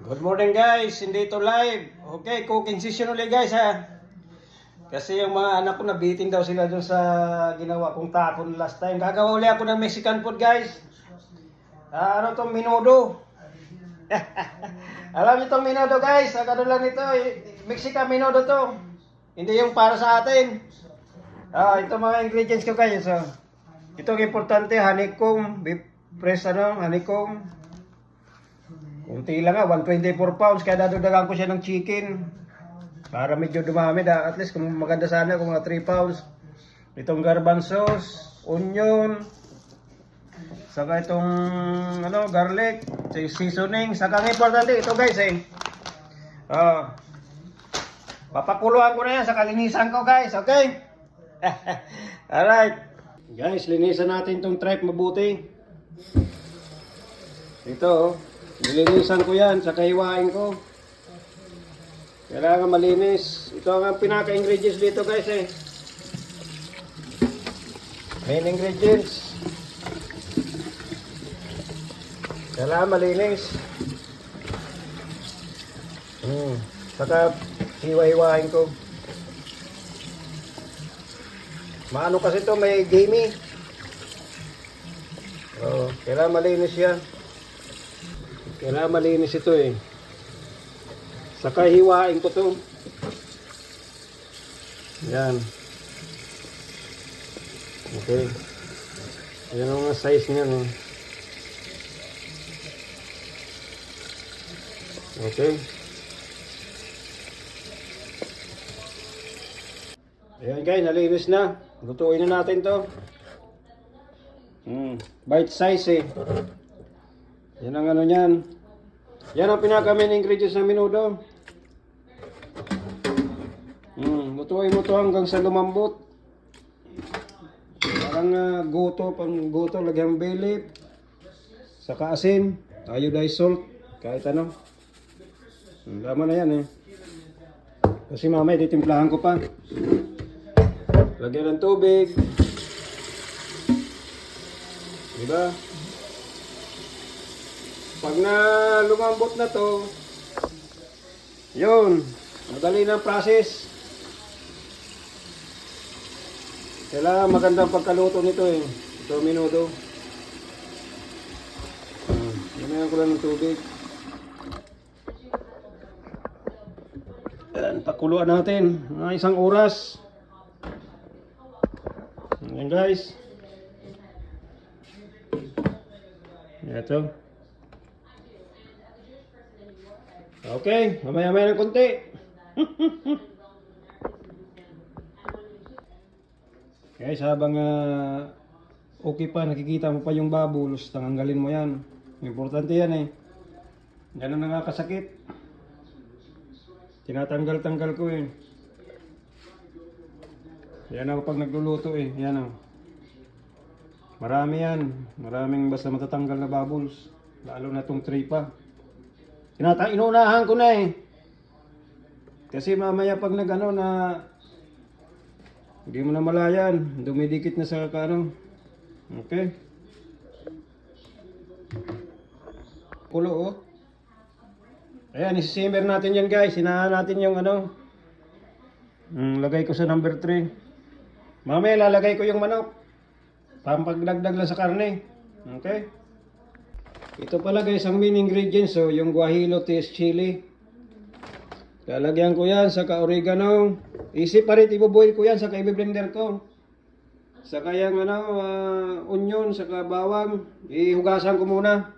Good morning guys, hindi ito live. Okay, cooking session ulit guys ha. Kasi yung mga anak ko nabitin daw sila dun sa ginawa kong tapon last time. Gagawa ulit ako ng Mexican food guys. Ano tong menudo? Alam niyo tong menudo guys, ano lang ito, Mexican menudo to. Hindi yung para sa atin. Ito mga ingredients ko guys. Ito ang importante, honeycomb, beef fresh honeycomb. Kunti lang 124 pounds, kaya dadudagan ko siya ng chicken. Para medyo dumami, at least kung maganda sana kung mga 3 pounds. Itong garbanzos, onion, saka itong garlic, seasoning, saka ang importante ito guys papakuluan ko na yan sa kalinisan ko guys, okay? Alright. Guys, linisan natin itong tripe mabuti. Ito nilinisan ko yan, saka hiwain ko. Kailangan malinis. Ito ang pinaka-ingredients dito guys Main ingredients. Kailangan malinis. Saka hiwa-hiwain ko. Maano kasi ito, may gamey. Kailangan malinis yan. Kailangan malinis ito Saka hiwain ko to. Yan. Okay. Yan ang size niya Okay. Ayan guys, nalinis na. Lutuin na natin to. Bite size Yan ang niyan. Yan ang pinaka-main ingredients ng menudo. Lutuin mo to hanggang sa lumambot. Parang pang goto, lagyan bay leaf. Saka asin, iodized salt, kahit ano. Tama na yan Kasi mamaya titimplahan ko pa. Lagyan ng tubig. Diba? Pag na lumambot na to, yun, madali na process. Kailangan magandang pagkaluto nito Ito menudo. Ganayan ko lang ng tubig. Yan, pakuluan natin mga 1 oras. Yan guys. Ito. Okay, mamaya-maya ng konti. Guys, habang okay pa, nakikita mo pa yung bubbles, tanggalin mo yan. Importante yan Yan ang nakakasakit. Tinatanggal-tanggal ko Yan ako pag nagluluto Yan Marami yan. Maraming basta matatanggal na bubbles. Lalo na tong tripa. Inuunahan ko na Kasi mamaya pag na hindi mo na malayan, dumidikit na sa Okay. Kulo Ayan, isisimmer natin yan guys. Hinahan natin yung lagay ko sa number 3. Mamaya lalagay ko yung manok. Pampagdagdag lang sa karne. Okay. Ito pala guys ang main ingredients yung guajillo taste chili. Lalagyan ko yan saka oregano. Easy pa rin, iboboil ko yan saka i-blender ko. Saka yung onion saka bawang, ihugasan ko muna.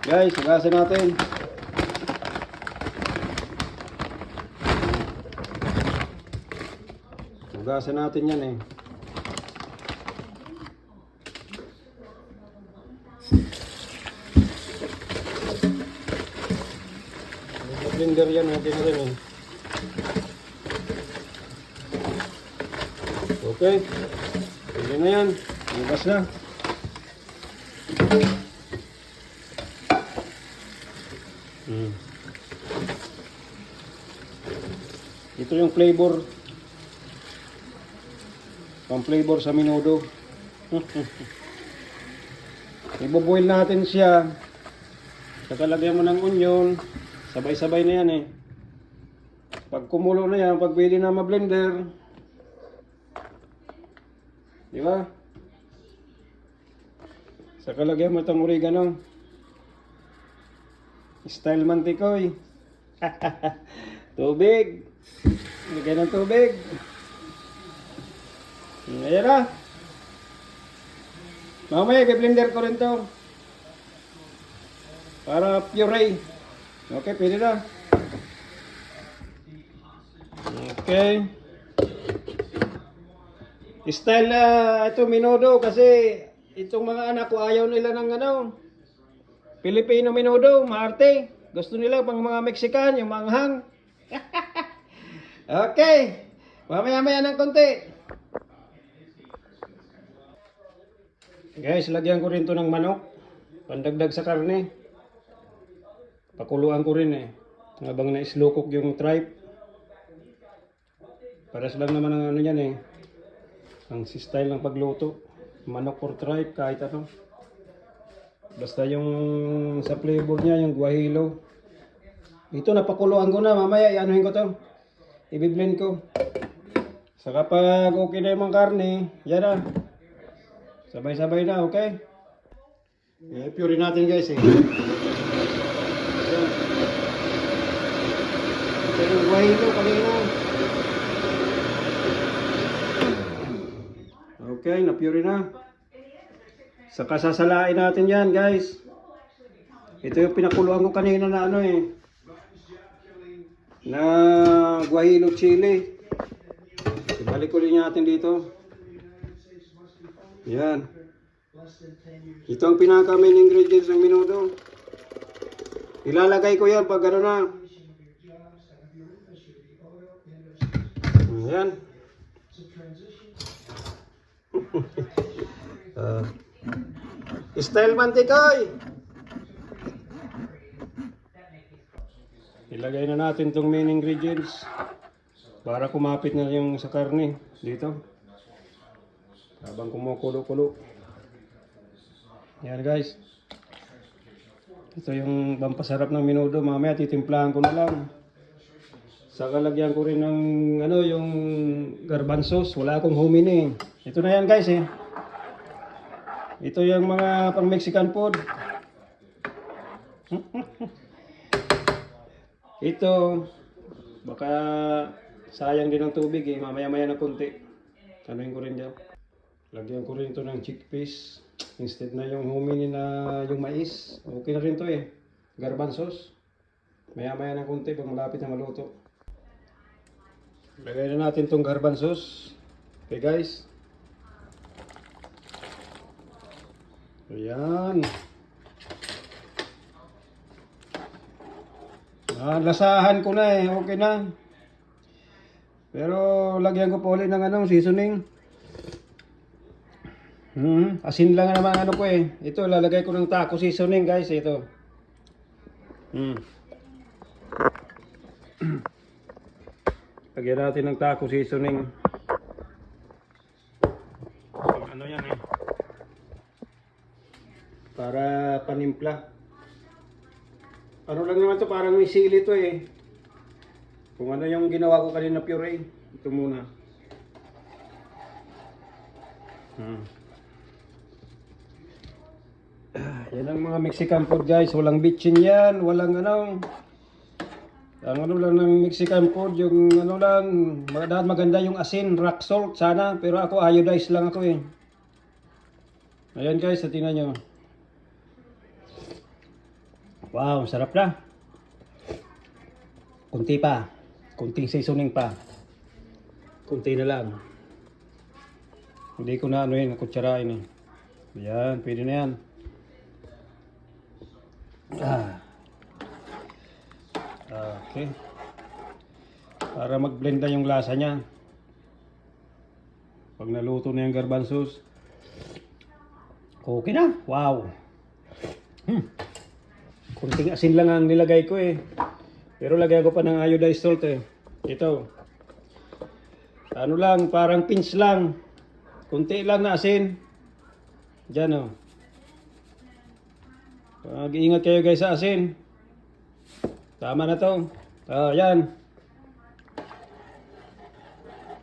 Guys, hugasan natin. Hugasan natin yan blender yan, okay na rin Okay. Pwede na yan. Hugas na. Ito yung flavor. Pang flavor sa menudo. Iboboil natin siya Saka lagyan mo ng onion. Sabay-sabay na yan eh. Pag kumulo na yan, pag pwede na ma-blender. Di ba? Saka lagyan mo itong oregano. Style mantikoy. Tubig. Lagyan ng tubig. Ayan na. Mamaya, i-blender ko rin to. Para puree. Okay, pwede na. Okay. Style na ito minudo kasi itong mga anak ko ayaw nila ng Filipino minudo, maarte. Gusto nila pang mga Mexican, yung manghang. Okay. Mamaya-maya ng konti. Guys, lagyan ko rin to ng manok. Pandagdag sa karne. Pakuluan ko rin eh. Habang na-slow cook yung tripe. Pares lang naman ang yan eh. Ang style ng pagluto. Manok or tripe, kahit ano. Basta yung sa flavor niya, yung guajillo. Ito napakuluan ko na. Mamaya i-anuhin ko to. I-blend ko. Saka pag okay na yung mga karne, yan na. Sabay-sabay na, okay? I-pure natin guys eh. Ito yung guajillo kanina. Okay, na-pure na. Saka sasalain natin yan guys. Ito yung pinakuluan ko kanina na na guajillo chili. Ibalik ko rin natin dito. Yan. Ito ang pinaka main ingredients ng minudo. Ilalagay ko yan pag na. Yan. Style mantikoy. Ilagay na natin itong main ingredients para kumapit na yung sa karne dito habang kumukulo-kulo. Yan guys, ito yung pampasarap ng minudo. Mamaya titimplahan ko na lang. Saka lagyan ko rin ng yung garbanzos. Wala akong hominy. Ito na yan guys eh. Ito yung mga pang Mexican food. Ito, baka sayang din ang tubig eh. Mamaya-maya na konti. Tanuin ko rin dyan. Lagyan ko rin ito ng chickpeas. Instead na yung hominy na yung mais. Okay na rin to eh. Garbanzos. Maya-maya na konti pag malapit na maluto. Lagay na natin itong garbanzos. Okay guys. Ayan. Lasahan ko na eh. Okay na. Pero lagyan ko po ulit ng seasoning. Asin lang naman ko eh. Ito lalagay ko ng taco seasoning guys. Ito. Lagyan natin ng taco seasoning. Ano yan eh. Para panimpla. Ano lang naman to, parang may sili to eh. Kung ano yung ginawa ko kanina puree. Ito muna. Yan ang mga Mexican food guys. Walang bitchin yan. Walang Ang lang ng Mexican food, yung lang, maganda yung asin, rock salt sana. Pero ako iodized lang ako eh. Ayan guys, tingnan nyo. Wow, sarap na. Kunti pa. Kunting seasoning pa. Kunti na lang. Hindi ko na kutsarain eh. Ayan, pwede na yan. Okay. Para mag-blend na yung lasa niya. Pag naluto na yung garbanzos. Okay na. Wow. Kunting asin lang ang nilagay ko eh. Pero lagay ko pa ng iodized salt eh. Ito. Ano lang, parang pinch lang. Kunti lang na asin. Diyan oh. Mag-iingat kayo guys sa asin. Tama na to. Yan.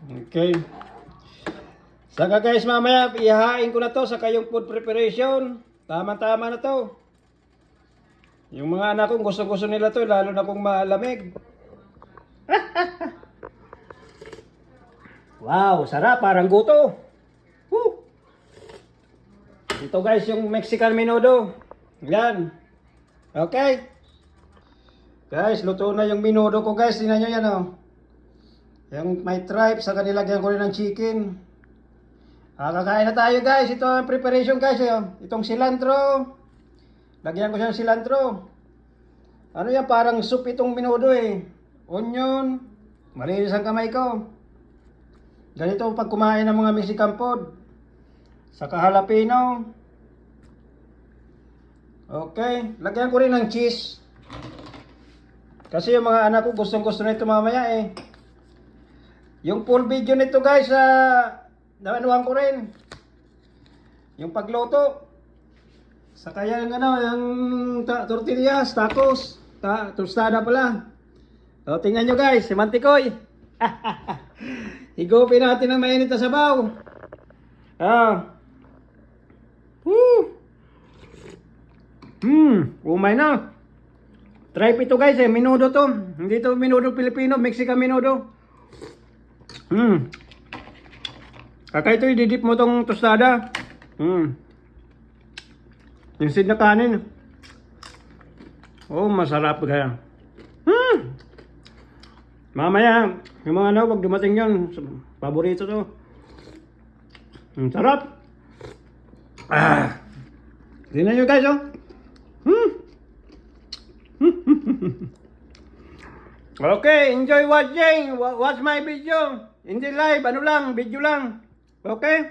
Okay. Saka guys, mamaya ihahain ko na to sa kayong food preparation. Tama-tama na to. Yung mga anak ko gusto-gusto nila to, lalo na kung malamig. Wow, sarap, parang guto. Woo! Ito guys, yung Mexican menudo. Yan. Okay. Guys, luto na yung menudo ko guys. Tingnan nyo yan oh. Yung may tripe, saka nilagyan ko rin ng chicken. Kakain na tayo guys. Ito ang preparation guys. Itong cilantro. Lagyan ko siya ng cilantro. Ano yan? Parang soup itong menudo eh. Onion. Malinis ang kamay ko. Ganito pag kumain ng mga Mexican food. Saka jalapeno. Okay. Lagyan ko rin ng cheese. Kasi yung mga anak ko gustong-gusto na ito mamaya eh. Yung full video nito guys, naanuhan ko rin. Yung pagluto. Saka yung yung tortillas, tacos, tostada pala. O, tingnan nyo guys, si Mantikoy. Higupin natin ng mainit na sabaw. Umay na. Tripe ito guys menudo to. Hindi to menudo Pilipino, Mexican menudo. Kaka ito ididip mo tong tostada. Yung seed na kanin. Oh, masarap kaya. Mamaya, yung mga ano, pag dumating yun, paborito to. Sarap. Tingnan nyo guys, oh. Okay, enjoy watching. Watch my video. Hindi live, ano lang, video lang. Okay?